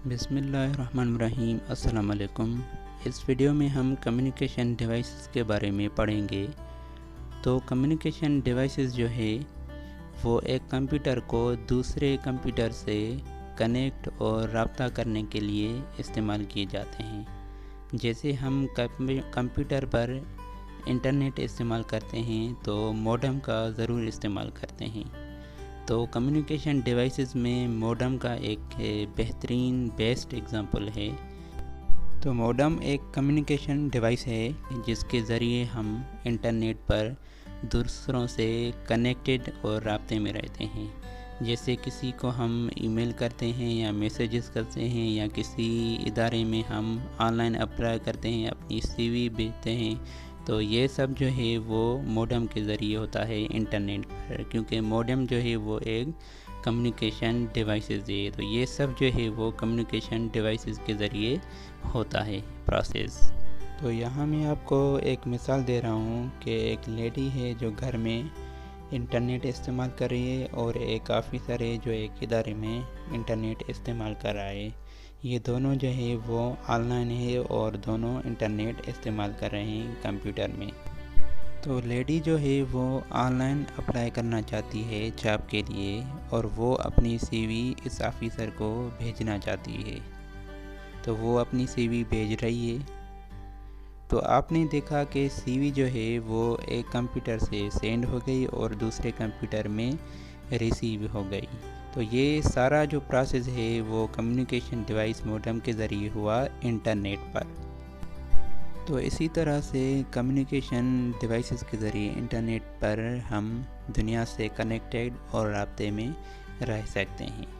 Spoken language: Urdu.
بسم اللہ الرحمن الرحیم۔ السلام علیکم۔ اس ویڈیو میں ہم کمیونیکیشن ڈیوائسز کے بارے میں پڑھیں گے۔ تو کمیونیکیشن ڈیوائسز جو ہے وہ ایک کمپیوٹر کو دوسرے کمپیوٹر سے کنیکٹ اور رابطہ کرنے کے لیے استعمال کیے جاتے ہیں۔ جیسے ہم کمپیوٹر پر انٹرنیٹ استعمال کرتے ہیں تو موڈم کا ضرور استعمال کرتے ہیں۔ تو کمیونیکیشن ڈیوائسز میں موڈم کا ایک بہترین بیسٹ ایگزامپل ہے۔ تو موڈم ایک کمیونیکیشن ڈیوائس ہے جس کے ذریعے ہم انٹرنیٹ پر دوسروں سے کنیکٹڈ اور رابطے میں رہتے ہیں۔ جیسے کسی کو ہم ای میل کرتے ہیں یا میسیجز کرتے ہیں یا کسی ادارے میں ہم آن لائن اپلائی کرتے ہیں، اپنی سی وی بھیجتے ہیں، تو یہ سب جو ہے وہ موڈم کے ذریعے ہوتا ہے انٹرنیٹ پر، کیونکہ موڈم جو ہے وہ ایک کمیونیکیشن ڈیوائسز ہے۔ تو یہ سب جو ہے وہ کمیونیکیشن ڈیوائسز کے ذریعے ہوتا ہے پروسیس۔ تو یہاں میں آپ کو ایک مثال دے رہا ہوں کہ ایک لیڈی ہے جو گھر میں انٹرنیٹ استعمال کر رہی ہے اور ایک آفیسر ہے جو ایک ادارے میں انٹرنیٹ استعمال کر رہا ہے۔ یہ دونوں جو ہے وہ آن لائن ہے اور دونوں انٹرنیٹ استعمال کر رہے ہیں کمپیوٹر میں۔ تو لیڈی جو ہے وہ آن لائن اپلائی کرنا چاہتی ہے جاب کے لیے اور وہ اپنی سی وی اس آفیسر کو بھیجنا چاہتی ہے۔ تو وہ اپنی سی وی بھیج رہی ہے۔ تو آپ نے دیکھا کہ سی وی جو ہے وہ ایک کمپیوٹر سے سینڈ ہو گئی اور دوسرے کمپیوٹر میں ریسیو ہو گئی۔ تو یہ سارا جو پروسیس ہے وہ کمیونیکیشن ڈیوائس موڈم کے ذریعے ہوا انٹرنیٹ پر۔ تو اسی طرح سے کمیونیکیشن ڈیوائسز کے ذریعے انٹرنیٹ پر ہم دنیا سے کنیکٹڈ اور رابطے میں رہ سکتے ہیں۔